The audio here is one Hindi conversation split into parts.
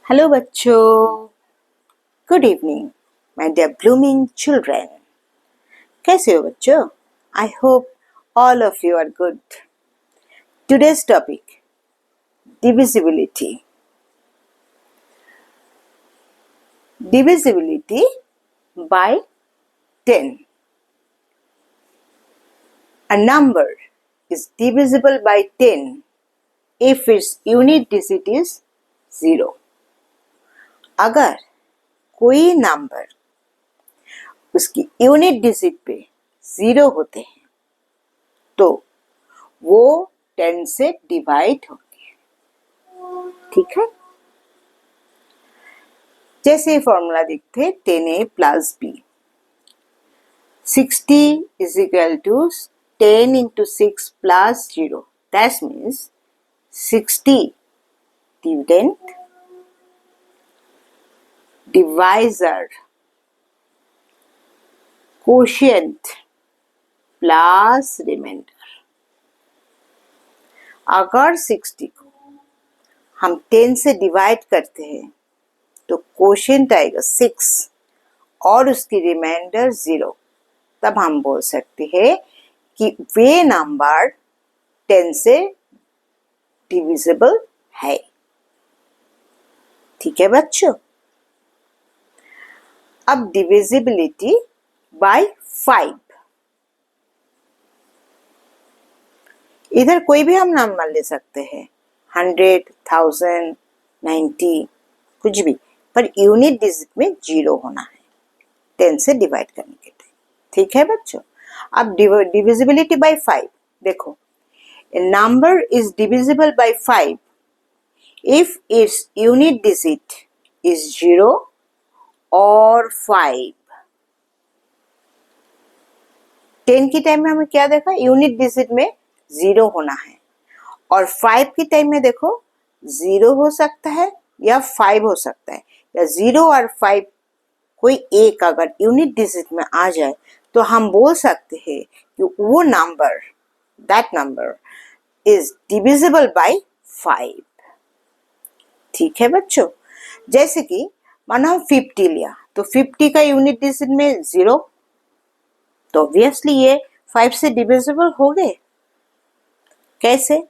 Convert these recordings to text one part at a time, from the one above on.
हेलो बच्चों, good evening my dear blooming children. कैसे हो बच्चों? I hope all of you are good. Today's topic divisibility. Divisibility by 10. A number is divisible by 10 if its unit digit is 0. अगर कोई नंबर उसकी यूनिट डिजिट पे 0 होते हैं तो वो 10 से डिवाइड होंगे। ठीक है, जैसे फॉर्मूला देखते हैं 10a plus b। 60 is equal to 10 into 6 plus 0. That means 60 dividend divisor quotient plus reminder. अगर 60 को हम 10 से डिवाइड करते हैं तो क्वोशिएंट आएगा 6 और उसकी रिमाइंडर 0। तब हम बोल सकते हैं कि वे नंबर 10 से डिविजिबल है। ठीक है बच्चों, अब डिविजिबिलिटी बाय 5। इधर कोई भी हम नंबर ले सकते हैं, 100, 1000, 90, कुछ भी, पर यूनिट डिजिट में 0 होना है 10 से डिवाइड करने के लिए। ठीक है बच्चों, अब डिविजिबिलिटी बाय 5 देखो, a number is divisible by 5 if it's unit digit is 0 और 5। 10 की टाइम में हमें क्या देखा, यूनिट डिजिट में 0 होना है, और 5 की टाइम में देखो 0 हो सकता है या 5 हो सकता है, या 0 और 5 कोई एक अगर यूनिट डिजिट में आ जाए तो हम बोल सकते हैं कि वो number, that number is divisible by 5। ठीक है बच्चों, जैसे कि मानो हम 50 लिया तो 50 का यूनिट डिजिट में 0, तो ऑब्वियसली ये 5 से डिविजिबल हो गए। कैसे?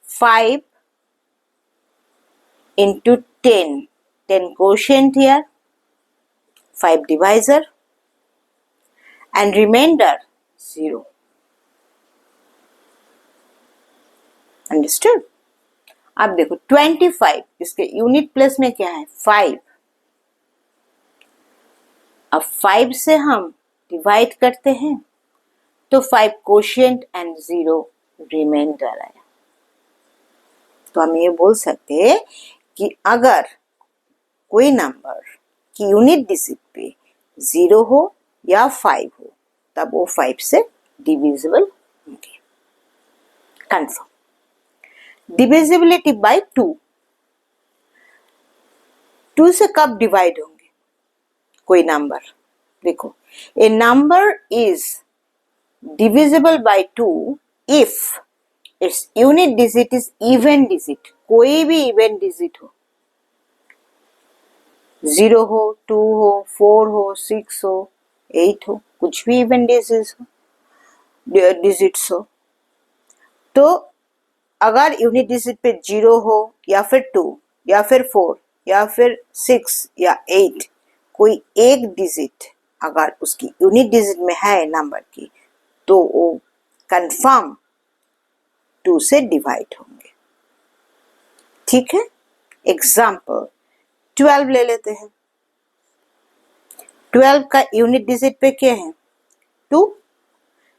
5 into 10, 10 quotient here, 5 divisor and remainder 0. Understood? अब देखो 25, इसके यूनिट प्लेस में क्या है, 5। अब 5 से हम डिवाइड करते हैं तो 5 quotient and 0 रिमाइंडर आया। तो हम ये बोल सकते हैं कि अगर कोई नंबर की यूनिट डिजिट पे 0 हो या 5 हो तब वो 5 से डिविजिबल होंगे। कंफर्म। Divisibility bye 2। 2 से कब डिवाइड होंगे कोई नंबर? देखो, a number is divisible by 2 if it's unit digit is even digit. कोई भी इवन डिजिट हो, 0 हो, 2 हो, 4 हो, 6 हो, 8 हो, कुछ भी इवन डिजिट्स हो, तो अगर यूनिट डिजिट पे 0 हो या फिर 2 या फिर 4 या फिर 6 या 8, कोई एक डिजिट अगर उसकी यूनिट डिजिट में है नंबर की, तो वो कंफर्म 2 से डिवाइड होंगे। ठीक है, एग्जाम्पल 12 ले लेते हैं। 12 का यूनिट डिजिट पे क्या है, 2।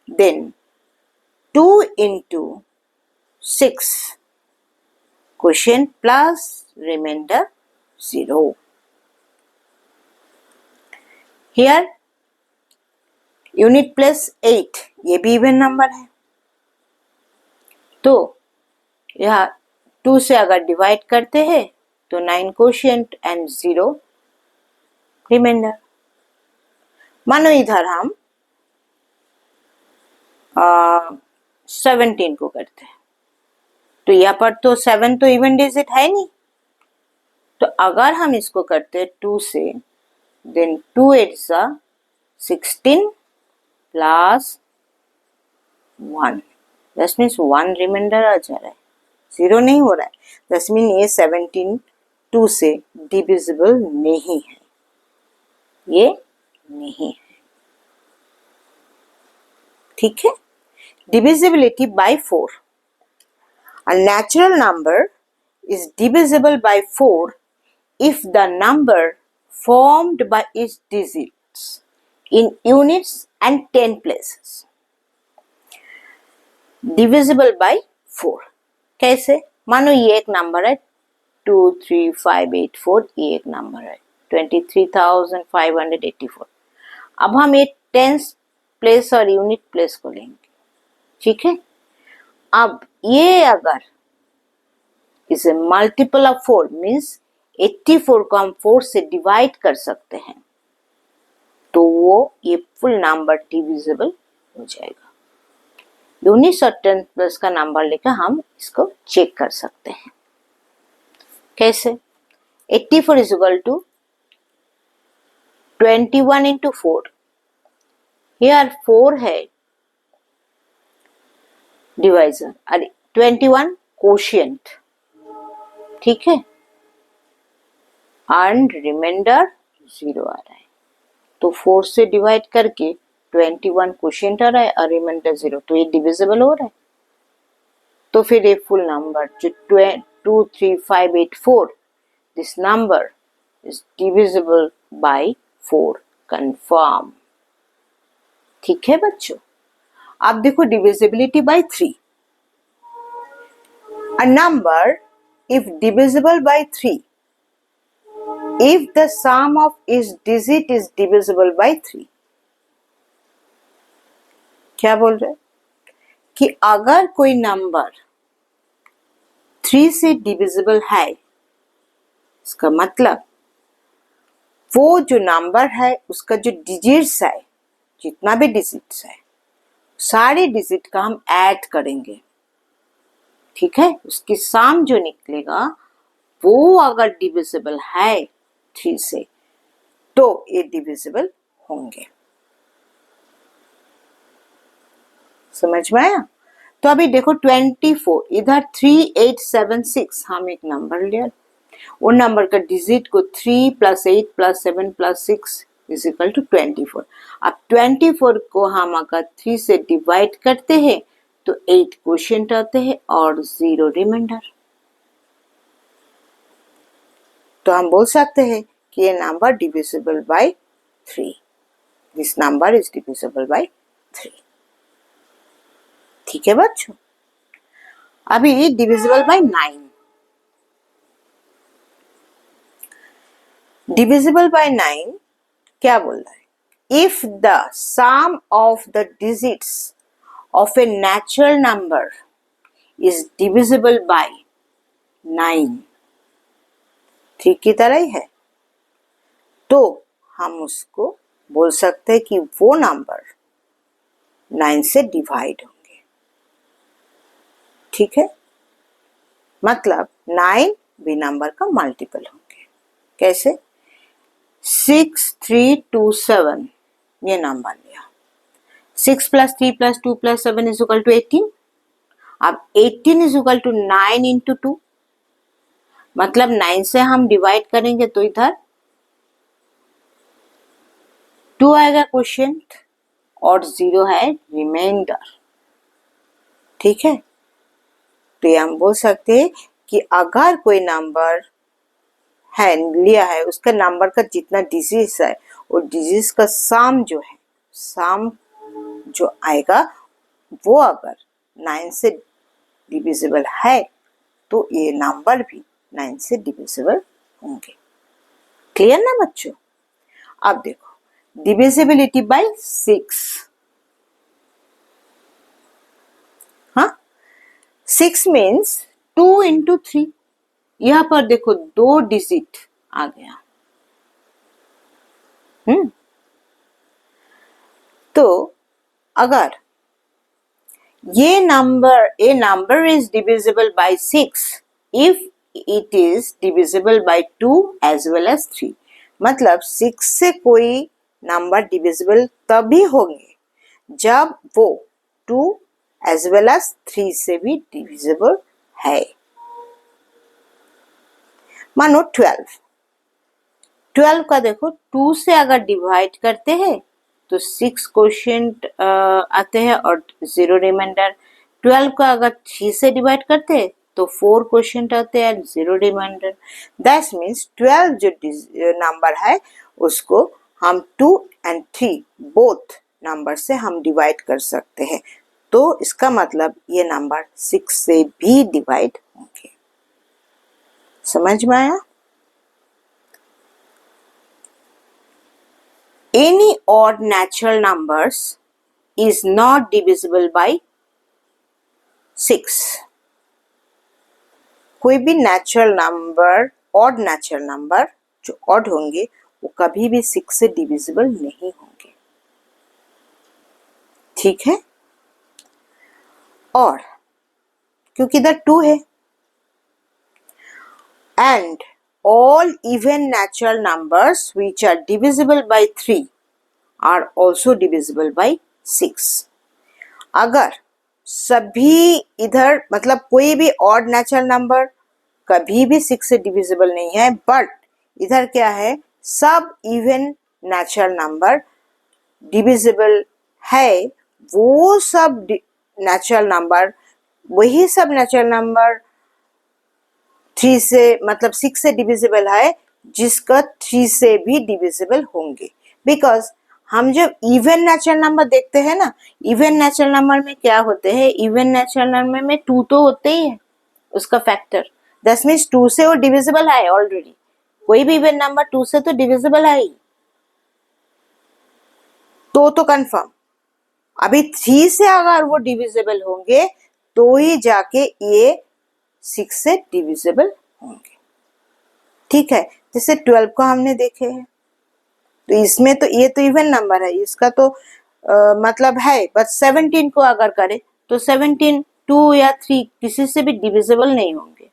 Then 2 into 6 quotient plus reminder 0। Here unit plus 8, ये भी इवन नंबर है, तो यहाँ 2 से अगर डिवाइड करते हैं तो 9 क्वोशिएंट एंड 0 रिमाइंडर। मानो इधर हम 17 को करते हैं तो यहाँ पर तो 7 तो इवन डिजिट है नहीं, तो अगर हम इसको करते हैं 2 से, then 2 8 16 plus 1, that means 1 remainder आ जा रहा है, 0 नहीं हो रहा है, दैट मीन ये 17 2 से डिविजिबल नहीं है, ये नहीं है। ठीक है, divisibility by 4. A natural number is divisible by 4 if the number formed by its digits in units and 10 places. Divisible by 4 कैसे? मानो ये एक नंबर है 23584, ये एक नंबर है 23,584। अब हम ये टेंस प्लेस और यूनिट प्लेस को लेंगे। ठीक है, अब ये अगर इसे मल्टीपल ऑफ 4 मीन्स 84 को हम 4 से डिवाइड कर सकते हैं, तो वो ये फुल नंबर डिविजिबल हो जाएगा। यूनिट्स और 10 प्लस का नंबर लेकर हम इसको चेक कर सकते हैं। कैसे? 84 is equal to 21 into 4, here 4 है डिवाइजर और 21 कोशिएंट। ठीक है, एंड रिमाइंडर 0 आ रहा है, तो 4 से डिवाइड करके 21 कोशिएंट आ रहा है और रिमाइंडर 0, तो ये डिविजिबल हो रहा है। तो फिर ये फुल नंबर जो 23584, this number is divisible bye 4, confirm. ठीक है बच्चों, अब देखो divisibility bye 3। A number if divisible by 3 if the sum of its digit is divisible by 3। क्या बोल रहे कि अगर कोई नंबर 3 से डिविजिबल है, इसका मतलब वो जो नंबर है उसका जो डिजिट्स है, जितना भी डिजिट्स है, सारे डिजिट का हम ऐड करेंगे। ठीक है, उसकी सम जो निकलेगा वो अगर डिविजिबल है 3 से, तो ये डिविजिबल होंगे। समझ में आया? तो अभी देखो 24, इधर 3876 हम एक नंबर लिया, वो नंबर का डिजिट को 3 + 8 + 7 + 6 इज इक्वल टू 24। अब 24 को हम अगर 3 से डिवाइड करते हैं तो 8 क्वोशिएंट आते हैं और 0 रिमाइंडर। तो हम बोल सकते हैं कि ये number divisible by 3, this number is divisible bye 3। ठीक है बच्चों, अभी डिविजिबल बाय 9। डिविजिबल बाय 9 क्या बोल रहा है? If the sum of the digits of a natural number is divisible by 9, 3 की तरह ही है, तो हम उसको बोल सकते हैं कि वो नंबर 9 से डिवाइड होंगे। ठीक है, मतलब 9 भी नंबर का मल्टीपल होंगे। कैसे? 6327 ये नंबर लिया, 6 + 3 + 2 + 7 इज इक्वल टू 18। अब 18 इज इक्वल टू 9 इंटू 2, मतलब 9 से हम डिवाइड करेंगे तो इधर 2 आएगा क्वोशिएंट और 0 है रिमाइंडर। ठीक है, तो ये हम बोल सकते हैं कि अगर कोई नंबर है लिया है, उसका नंबर का जितना डिजिट्स है वो डिजिट्स का सम जो है, सम जो आएगा वो अगर 9 से डिविजिबल है तो ये नंबर भी 9 से डिविजिबल होंगे। क्लियर ना बच्चों? अब देखो डिविजिबिलिटी बाय 6। हाँ, 6 मीन्स 2 इंटू 3। यहां पर देखो 2 डिजिट आ गया। तो अगर ये number is divisible bye 6 if it is divisible by 2 as well as 3. मतलब 6 से कोई नंबर डिविजिबल तभी होंगे जब वो 2 as well as 3 से भी डिविजिबल है। मानो 12 का देखो 2 से अगर डिवाइड करते हैं तो 6 क्वोशिएंट आते हैं और 0 रिमाइंडर। 12 का अगर 3 से डिवाइड करते हैं तो 4 क्वोशिएंट आते हैं, 0 रिमाइंडर। दैट मीन्स 12 जो नंबर है उसको हम 2 and 3 बोथ नंबर से हम डिवाइड कर सकते हैं। तो इसका मतलब ये नंबर 6 से भी डिवाइड होंगे। समझ में आया? Any odd natural numbers is not divisible by 6. कोई भी natural number, odd natural number जो ऑड होंगे वो कभी भी 6 से डिविजिबल नहीं होंगे। ठीक है? और क्योंकि इधर 2 है and all even natural numbers which are divisible by 3 are also divisible by 6. अगर सभी इधर मतलब कोई भी ऑड नेचुरल नंबर कभी भी 6 से डिविजिबल नहीं है, बट इधर क्या है, सब इवन नेचुरल नंबर डिविजिबल है। वो सब नेचुरल नंबर, वही सब नेचुरल नंबर 3 से मतलब 6 से डिविजिबल है जिसका 3 से भी डिविजिबल होंगे। बिकॉज हम जब इवन नेचुरल नंबर देखते हैं ना, इवन नेचुरल नंबर में क्या होते हैं, इवन नेचुरल नंबर में 2 तो होते ही है उसका फैक्टर। दैट मीन्स 2 से वो डिविजिबल है ऑलरेडी। कोई भी इवन नंबर 2 से तो डिविजिबल है ही, तो कंफर्म। अभी 3 से अगर वो डिविजिबल होंगे तो ही जाके ये 6 से डिविजिबल होंगे। ठीक है, जैसे 12 को हमने देखे हैं, तो इसमें तो ये तो इवन नंबर है, इसका तो मतलब है, बट 17 को अगर करें तो 17 2 या 3 किसी से भी डिविजिबल नहीं होंगे,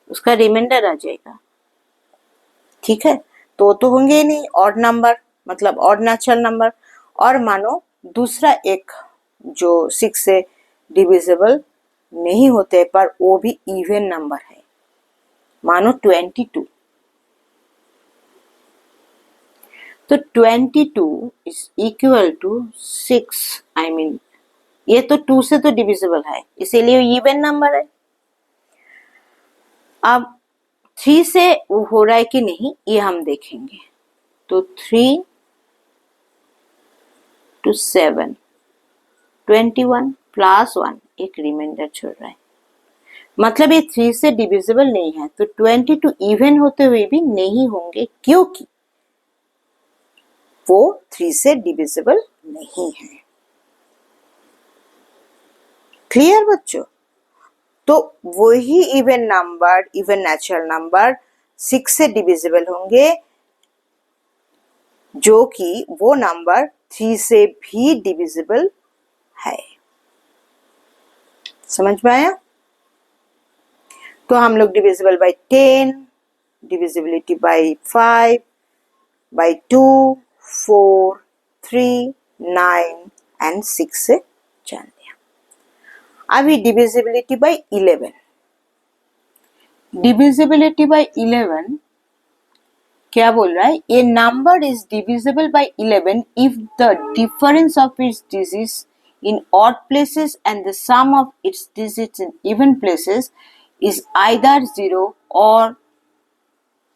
उसका रिमाइंडर आ जाएगा। ठीक है, तो होंगे ही नहीं ऑड नंबर, मतलब ऑड नेचुरल नंबर। और मानो दूसरा एक जो 6 से डिविजिबल नहीं होते पर वो भी इवन नंबर है, मानो 22। तो 22 is equal to 6, I mean ये तो 2 से तो डिविजिबल है, इसीलिए इवन नंबर है। अब 3 से वो हो रहा है कि नहीं ये हम देखेंगे। तो 3 to 7 21 प्लस 1 एक रिमाइंडर छोड़ रहा है, मतलब ये 3 से डिविजिबल नहीं है। तो 22 इवन होते हुए भी नहीं होंगे क्योंकि वो 3 से डिविजिबल नहीं है। क्लियर बच्चों? तो वही even number, even natural number 6 से डिविजिबल होंगे जो कि वो नंबर 3 से भी डिविजिबल है। समझ में आया? तो हम लोग divisible by 10, divisibility by 5, by 2, 4, 3, 9 and 6 से जान दिया। अभी डिविजिबिलिटी बाय 11। डिविजिबिलिटी बाय 11 क्या बोल रहा है? A number is divisible by 11 if the difference of its digits in odd places and the sum of its digits in even places is either 0 or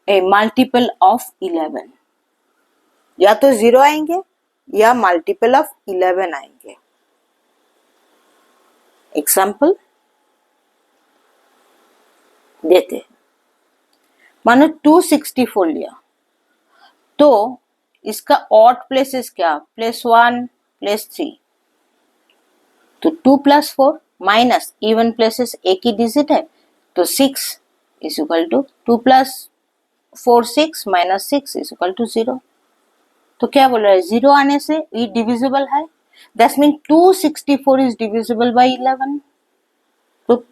a multiple of 11। या तो 0 आएंगे या मल्टीपल ऑफ 11 आएंगे। एग्जाम्पल देते हैं, मानो 264 लिया तो इसका ऑड प्लेसेस क्या? +1 +3, तो 2 + 4 माइनस इवन प्लेसेस एक ही डिजिट है तो 6 is equal to 2 + 4 6 minus 6 is equal to 0। तो क्या बोल रहा है? 0 आने से ये डिविजिबल है, that mean 264 is divisible by 11। तो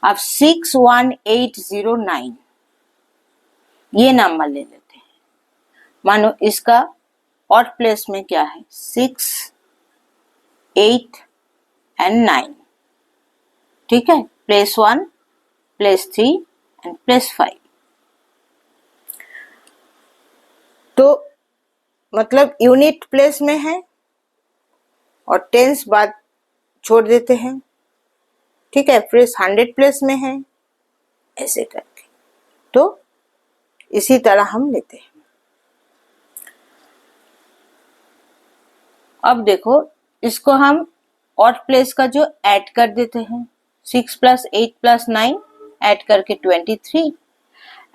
अब 61809 ये नंबर ले लेते हैं। मानो इसका ऑड प्लेस में क्या है, 6, 8 एंड 9। ठीक है, प्लेस 1, प्लेस 3 एंड प्लेस 5। तो मतलब यूनिट प्लेस में है और टेंस बाद छोड़ देते हैं। ठीक है, फिर 100 प्लेस में है, ऐसे करके। तो इसी तरह हम लेते हैं। अब देखो, इसको हम ऑड प्लेस का जो ऐड कर देते हैं, 6 प्लस 8 प्लस 9 ऐड करके 23,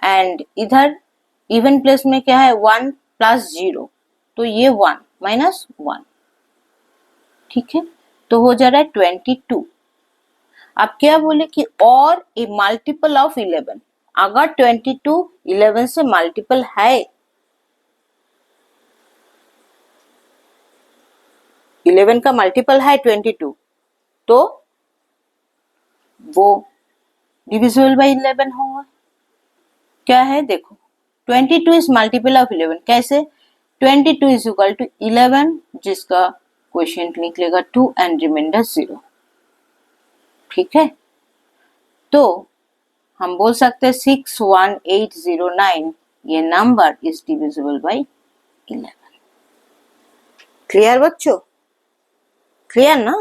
एंड इधर इवन प्लेस में क्या है, 1 प्लस 0, तो ये 1 माइनस 1। ठीक है, तो हो जा रहा है 22। अब क्या बोले कि और ए मल्टीपल ऑफ 11। अगर 22 11 से मल्टीपल है, 11 का मल्टीपल है 22, तो वो डिविजिबल बाय 11 होगा। क्या है देखो, 22 इज मल्टीपल ऑफ 11। कैसे, 22 इज इक्वल टू 11 जिसका क्वोशिएंट निकलेगा 2 एंड रिमाइंडर 0। ठीक है, तो हम बोल सकते हैं 61809 ये number is divisible by 11। Clear बच्चों, क्लियर ना।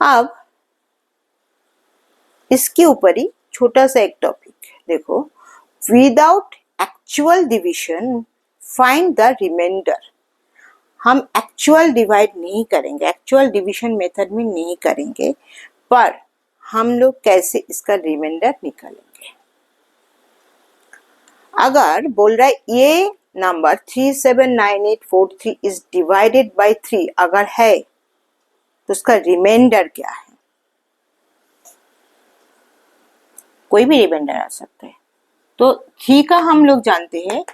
अब इसके ऊपर ही छोटा सा एक टॉपिक देखो, without actual division find the reminder. हम एक्चुअल डिवाइड नहीं करेंगे, एक्चुअल डिवीजन मेथड में नहीं करेंगे, पर हम लोग कैसे इसका रिमाइंडर निकालेंगे। अगर बोल रहा है ये नंबर 379843 इज डिवाइडेड बाय 3 अगर है, तो उसका रिमाइंडर क्या है। कोई भी रिमाइंडर आ सकता है। तो 3 का हम लोग जानते हैं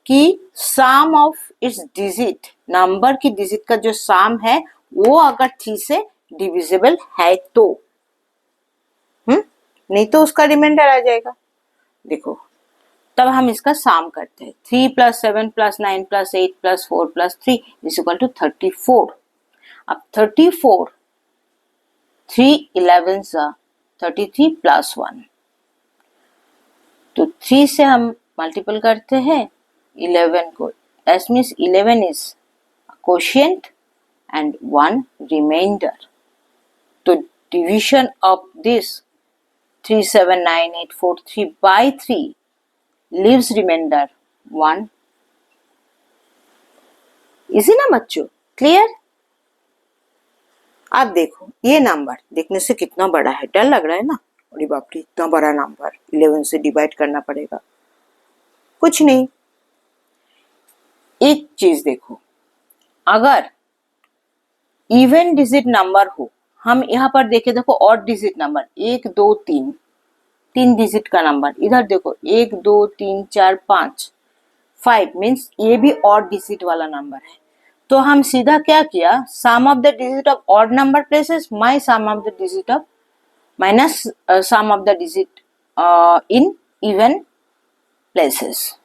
कि सम ऑफ इट्स डिजिट, नंबर की डिजिट का जो सम है वो अगर 3 से डिविजिबल है तो, नहीं तो उसका रिमाइंडर आ जाएगा। देखो, तब हम इसका सम करते हैं। 3 plus 7 plus 9 plus 8 plus 4 plus 3 is equal to 34। अब 34, 3 11 33 प्लस 1, तो 3 से हम मल्टीपल करते हैं 11 को, that means 11 is quotient and 1 remainder. तो division of this 379843 by 3 leaves remainder 1। Easy ना बच्चों, क्लियर। अब देखो, ये नंबर देखने से कितना बड़ा है, डर लग रहा है ना, अरे बाप रे इतना बड़ा नंबर 11 से डिवाइड करना पड़ेगा। कुछ नहीं, एक चीज देखो, अगर इवन डिजिट नंबर हो, हम यहाँ पर देखे देखो ऑड डिजिट नंबर 1 2 3, 3 डिजिट का नंबर, इधर देखो 1 2 3 4 5 5 मीन्स ये भी ऑड डिजिट वाला नंबर है। तो हम सीधा क्या किया, sum of the digit of odd number places my sum of the digit of minus sum of the digit in even places.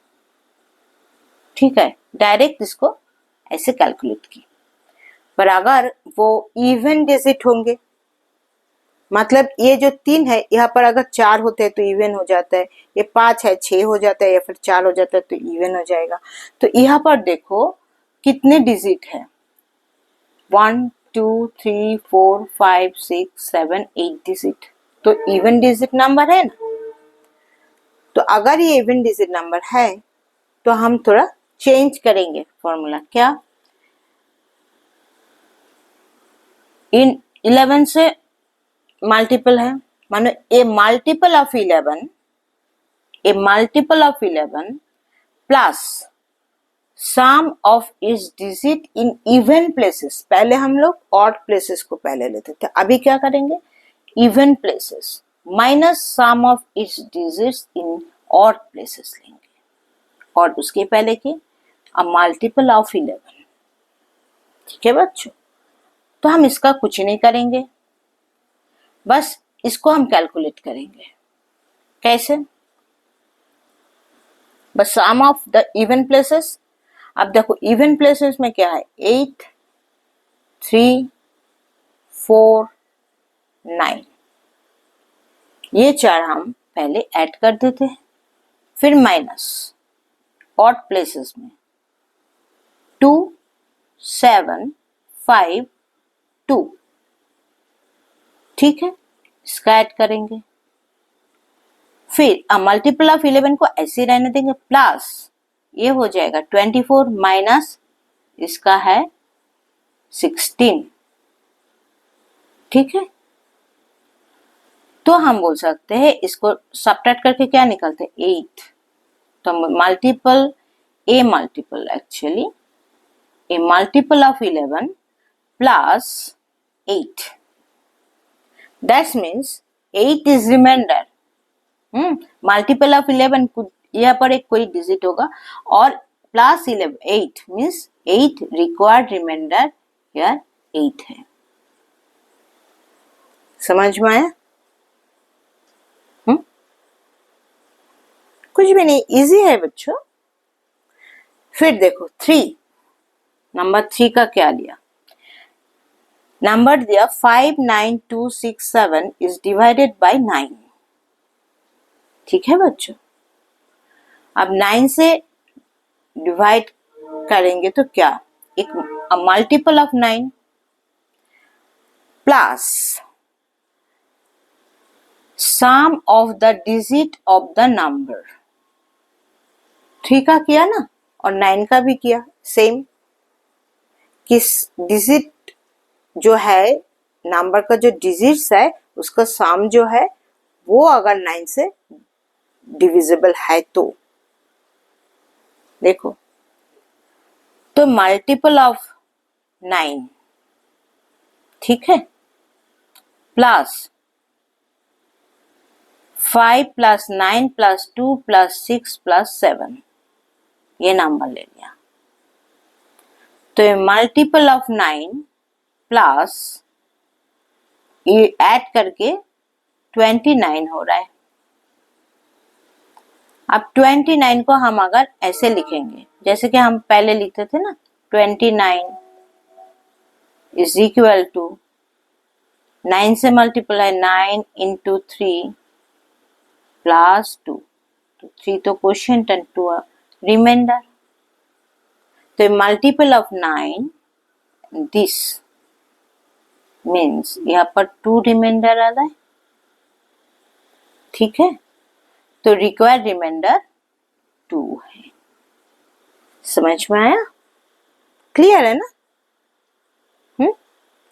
ठीक है, डायरेक्ट इसको ऐसे कैलकुलेट की। पर अगर वो इवन डिजिट होंगे, मतलब ये जो 3 है यहाँ पर अगर 4 होते हैं तो इवन हो जाता है, ये 5 है 6 हो जाता है, या फिर 4 हो जाता है तो इवन हो जाएगा। तो यहाँ पर देखो कितने डिजिट है, 1 2 3 4 5 6 7 8 डिजिट, तो इवन डिजिट नंबर है ना। तो अगर ये इवन डिजिट नंबर है तो हम थोड़ा चेंज करेंगे फॉर्मूला। क्या, इन 11 से मल्टीपल है, मानो a multiple of 11, a multiple of 11 plus sum of this digit in even places. पहले हम लोग ऑड प्लेसेस को पहले लेते थे, अभी क्या करेंगे, even places minus sum of its digits in odd places लेंगे, और उसके पहले की अ मल्टीपल ऑफ 11। ठीक है बच्चों, तो हम इसका कुछ नहीं करेंगे, बस इसको हम कैलकुलेट करेंगे। कैसे? बस सम ऑफ द इवन प्लेसेस। अब देखो इवन प्लेसेस में क्या है, 8, 3, 4, 9, ये 4 हम पहले ऐड कर देते हैं। फिर माइनस ऑड प्लेसेस में 2, 7, 5, 2, ठीक है, इसका ऐड करेंगे। फिर मल्टीपल ऑफ 11 को ऐसे रहने देंगे, प्लस ये हो जाएगा 24 माइनस इसका है 16, ठीक है। तो हम बोल सकते हैं इसको सब्ट्रैक्ट करके क्या निकलते हैं, 8। तो multiple a multiple actually a multiple of 11 plus 8, that means 8 is reminder. Multiple of 11 यहाँ पर एक कोई डिजिट होगा और प्लस 11 8 मीन्स 8 रिक्वायर्ड रिमाइंडर यार 8 है। समझ में आया? कुछ भी नहीं, इजी है बच्चों। फिर देखो 3, नंबर 3 का क्या लिया, नंबर दिया 5, 9, 2, 6, 7 इज डिवाइडेड बाय 9, ठीक है बच्चों। अब 9 से डिवाइड करेंगे तो क्या, एक multiple of 9 plus sum of the digit of the number. 3 का किया ना और 9 का भी किया सेम, किस डिजिट जो है नंबर का जो डिजिट्स है उसका सम जो है वो अगर 9 से डिविजिबल है तो देखो, तो मल्टीपल ऑफ 9, ठीक है, plus 5 plus 9 plus 2 plus 6 plus 7, ये नंबर ले लिया। तो ये मल्टीपल ऑफ 9 प्लस ये ऐड करके 29 हो रहा है। अब 29 को हम अगर ऐसे लिखेंगे जैसे कि हम पहले लिखते थे ना, 29 इज इक्वल टू 9 से मल्टीपल है 9 इंटू 3 प्लस 2, तो 3 तो क्वोशिएंट एंड 2 रिमाइंडर। तो मल्टीपल ऑफ 9 दिस मीन्स यहाँ पर 2 रिमाइंडर आ रहा है, ठीक है। तो रिक्वायर्ड रिमाइंडर 2 है। समझ में आया? क्लियर है ना?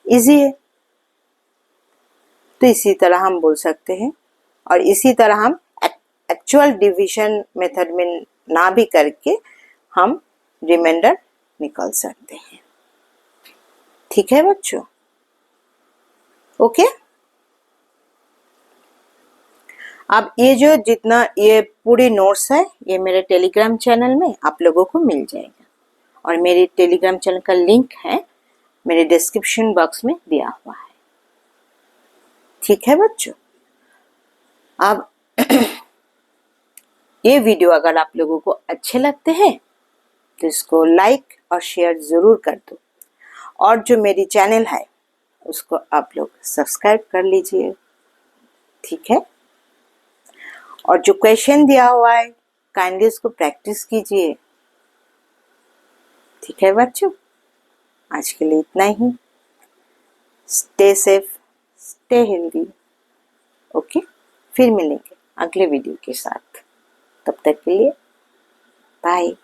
इजी है। तो इसी तरह हम बोल सकते हैं और इसी तरह हम एक्चुअल डिवीजन मेथड में ना भी करके हम रिमाइंडर निकाल सकते हैं, ठीक है बच्चों? ओके। अब ये जो जितना ये पूरी नोट्स है ये मेरे टेलीग्राम चैनल में आप लोगों को मिल जाएगा और मेरे टेलीग्राम चैनल का लिंक है मेरे डिस्क्रिप्शन बॉक्स में दिया हुआ है, ठीक है बच्चों? अब ये वीडियो अगर आप लोगों को अच्छे लगते हैं तो इसको लाइक और शेयर जरूर कर दो और जो मेरी चैनल है उसको आप लोग सब्सक्राइब कर लीजिए, ठीक है? और जो क्वेश्चन दिया हुआ है काइंडली उसको प्रैक्टिस कीजिए, ठीक है बच्चों? आज के लिए इतना ही। Stay safe, stay healthy, okay. फिर मिलेंगे अगले वीडियो के साथ, तब तक के लिए बाय।